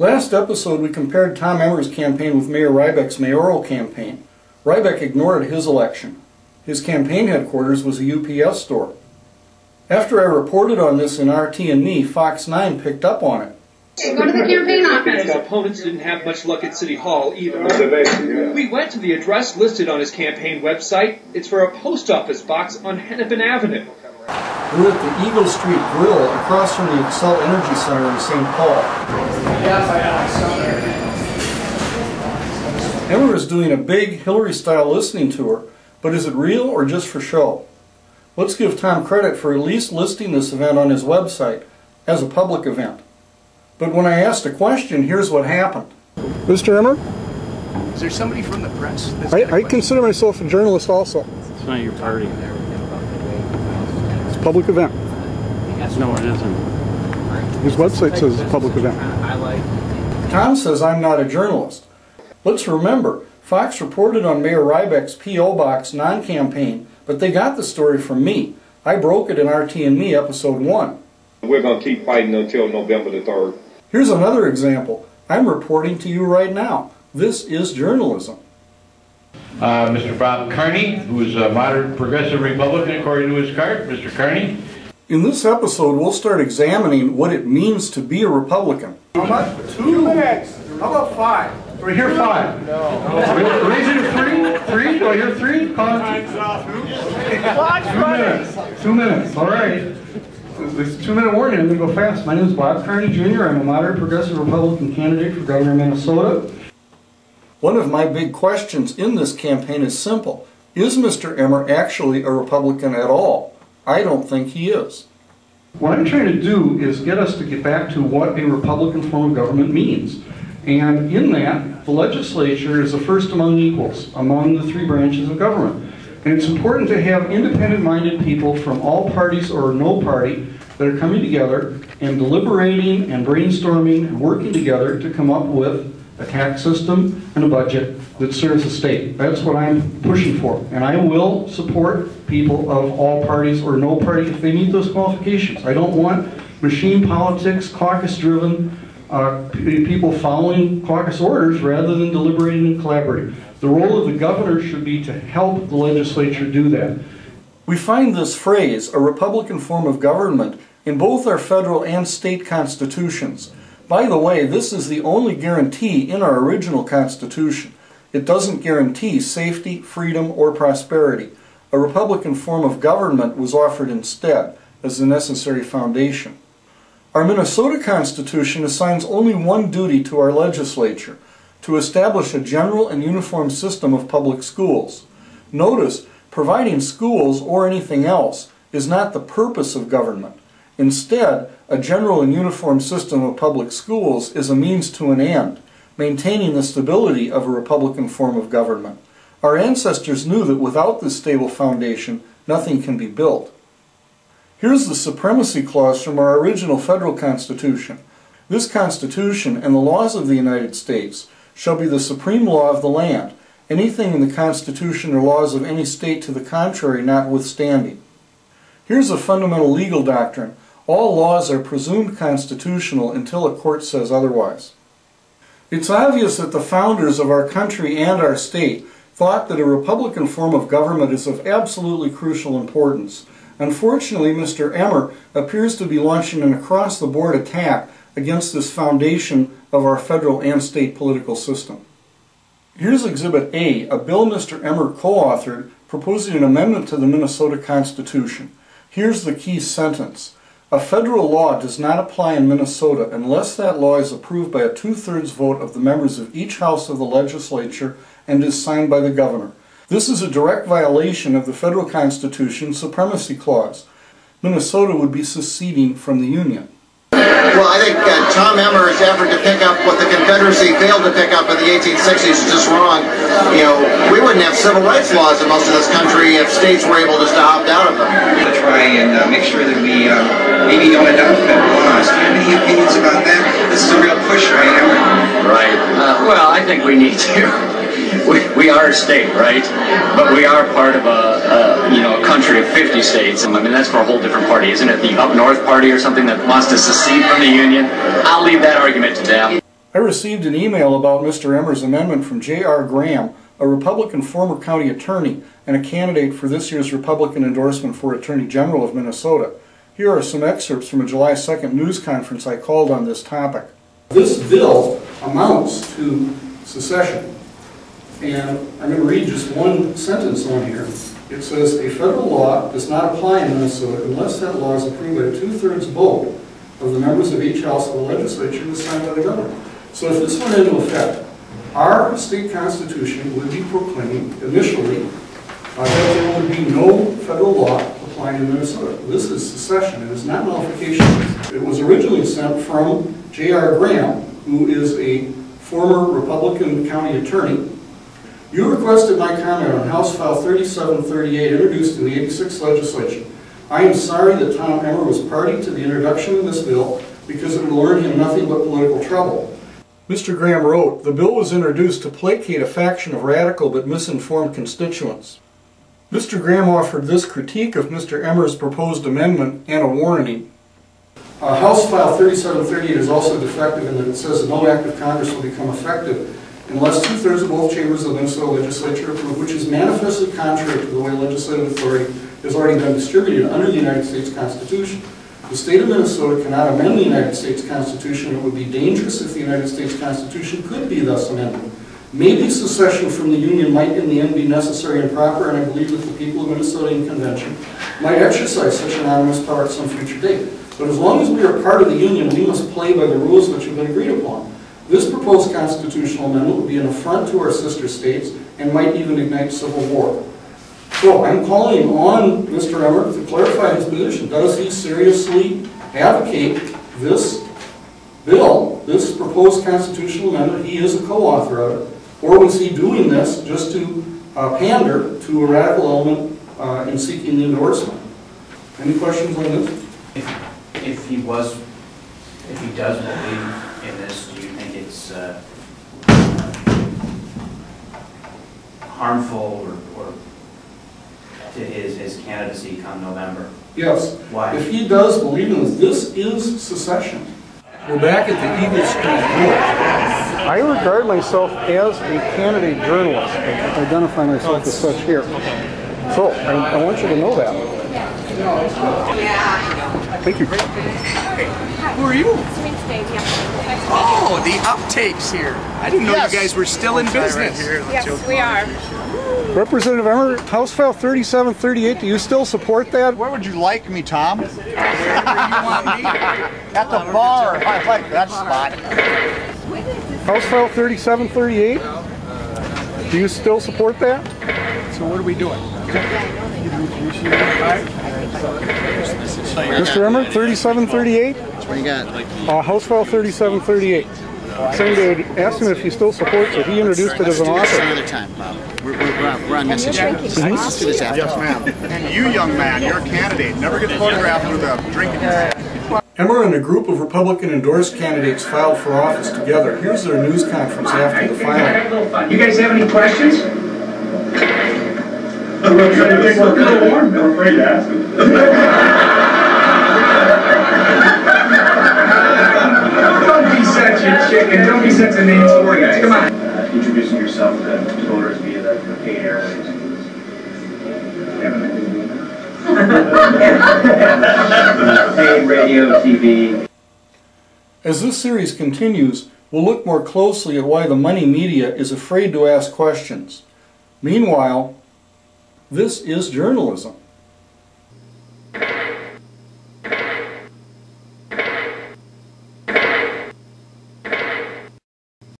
Last episode we compared Tom Emmer's campaign with Mayor Rybeck's mayoral campaign. Rybeck ignored his election. His campaign headquarters was a UPS store. After I reported on this in RT&Me, Fox 9 picked up on it. Go to the campaign office. The opponents didn't have much luck at City Hall either. We went to the address listed on his campaign website. It's for a post office box on Hennepin Avenue. We're at the Eagle Street Grill across from the Excel Energy Center in St. Paul. Emmer is doing a big Hillary-style listening tour, but is it real or just for show? Let's give Tom credit for at least listing this event on his website as a public event. But when I asked a question, here's what happened. Mr. Emmer? Is there somebody from the press? I consider myself a journalist also. It's not your party. It's a public event. No, it isn't. His website says it's a public event. Tom says I'm not a journalist. Let's remember, Fox reported on Mayor Rybeck's P.O. Box non-campaign, but they got the story from me. I broke it in RT&Me episode 1. We're going to keep fighting until November the 3rd. Here's another example. I'm reporting to you right now. This is journalism. Mr. Bob Carney, who is a moderate progressive Republican according to his card. Mr. Carney. In this episode, we'll start examining what it means to be a Republican. How about 2 minutes? How about 5? Do I hear 5? No. Raise it to 3? 3? Do I hear 3? Call it 2 minutes. All right. It's a 2-minute warning. I'm going to go fast. My name is Bob Carney, Jr. I'm a moderate progressive Republican candidate for governor of Minnesota. One of my big questions in this campaign is simple. Is Mr. Emmer actually a Republican at all? I don't think he is. What I'm trying to do is get us to get back to what a Republican form of government means. And in that, the legislature is the first among equals, among the 3 branches of government. And it's important to have independent-minded people from all parties or no party that are coming together and deliberating and brainstorming and working together to come up with a tax system and a budget that serves the state. That's what I'm pushing for. And I will support people of all parties or no party if they meet those qualifications. I don't want machine politics, caucus-driven people following caucus orders rather than deliberating and collaborating. The role of the governor should be to help the legislature do that. We find this phrase, a Republican form of government, in both our federal and state constitutions. By the way, this is the only guarantee in our original Constitution. It doesn't guarantee safety, freedom, or prosperity. A Republican form of government was offered instead as the necessary foundation. Our Minnesota Constitution assigns only one duty to our legislature: to establish a general and uniform system of public schools. Notice, providing schools or anything else is not the purpose of government. Instead, a general and uniform system of public schools is a means to an end, maintaining the stability of a Republican form of government. Our ancestors knew that without this stable foundation, nothing can be built. Here's the supremacy clause from our original federal Constitution. This Constitution and the laws of the United States shall be the supreme law of the land, anything in the Constitution or laws of any state to the contrary notwithstanding. Here's a fundamental legal doctrine. All laws are presumed constitutional until a court says otherwise. It's obvious that the founders of our country and our state thought that a Republican form of government is of absolutely crucial importance. Unfortunately, Mr. Emmer appears to be launching an across-the-board attack against this foundation of our federal and state political system. Here's Exhibit A, a bill Mr. Emmer co-authored proposing an amendment to the Minnesota Constitution. Here's the key sentence. A federal law does not apply in Minnesota unless that law is approved by a 2/3 vote of the members of each house of the legislature and is signed by the governor. This is a direct violation of the federal Constitution's supremacy clause. Minnesota would be seceding from the Union. Well, I think Tom Emmer's effort to pick up what the Confederacy failed to pick up in the 1860s is just wrong. You know, we wouldn't have civil rights laws in most of this country if states were able just to opt out of them. To try and make sure that we maybe don't adopt federal laws. Do you have any opinions about that? This is a real push, right, Emmer? Right. Well, I think we need to. We are a state, right? But we are part of a country of 50 states. I mean, that's for a whole different party, isn't it? The Up North Party or something that wants to secede from the Union. I'll leave that argument to them. I received an email about Mr. Emmer's amendment from J.R. Graham, a Republican former county attorney and a candidate for this year's Republican endorsement for Attorney General of Minnesota. Here are some excerpts from a July 2nd news conference I called on this topic. This bill amounts to secession. And I'm going to read just one sentence on here. It says, a federal law does not apply in Minnesota unless that law is approved by a 2/3 vote of the members of each house of the legislature and signed by the governor. So if this went into effect, our state constitution would be proclaiming initially that there would be no federal law applying in Minnesota. This is secession. It is not nullification. It was originally sent from J.R. Graham, who is a former Republican county attorney. You requested my comment on House File 3738 introduced in the 86th legislature. I am sorry that Tom Emmer was party to the introduction of this bill because it will earn him nothing but political trouble. Mr. Graham wrote, the bill was introduced to placate a faction of radical but misinformed constituents. Mr. Graham offered this critique of Mr. Emmer's proposed amendment and a warning. House File 3738 is also defective in that it says that no act of Congress will become effective unless 2/3 of both chambers of the Minnesota legislature approve, which is manifestly contrary to the way legislative authority has already been distributed under the United States Constitution. The state of Minnesota cannot amend the United States Constitution. It would be dangerous if the United States Constitution could be thus amended. Maybe secession from the Union might in the end be necessary and proper, and I believe that the people of Minnesota in convention might exercise such anonymous power at some future date. But as long as we are part of the Union, we must play by the rules which have been agreed upon. This proposed constitutional amendment would be an affront to our sister states and might even ignite civil war. So I'm calling on Mr. Emmer to clarify his position. Does he seriously advocate this bill, this proposed constitutional amendment? He is a co-author of it. Or was he doing this just to pander to a radical element in seeking the endorsement? Any questions on this? If he does believe in this, do you think it's harmful or to his candidacy come November? Yes. Why? If he does believe in this is secession. We're back at the Eagle Street Village. I regard myself as a candidate journalist. I identify myself as such here. So I want you to know that. Thank you. Who are you? Oh, the uptakes here. I didn't know you guys were still in business. Yes, we are. Representative Emmer, House File 3738, do you still support that? Where would you like me, Tom? Wherever you want me. At the bar. I like that spot. House File 3738, do you still support that? So what are we doing? Mr. Emmer, 3738? What do you got? House File 3738. Saying to ask him if he still supports it. He introduced it as an Let's do author. this another time, Bob. We're on message here. Let's do this after. Yes, ma'am. And you, young man, you're a candidate. Never get photographed with a drink in your hand. Emmer and a group of Republican endorsed candidates filed for office together. Here's their news conference after the filing. You guys have any questions? I'm afraid to ask him. Don't be such a chicken. Don't be such a names for you. Come on. Introducing yourself to voters via the paid airwaves. Paid radio, TV. As this series continues, we'll look more closely at why the money media is afraid to ask questions. Meanwhile, this is journalism.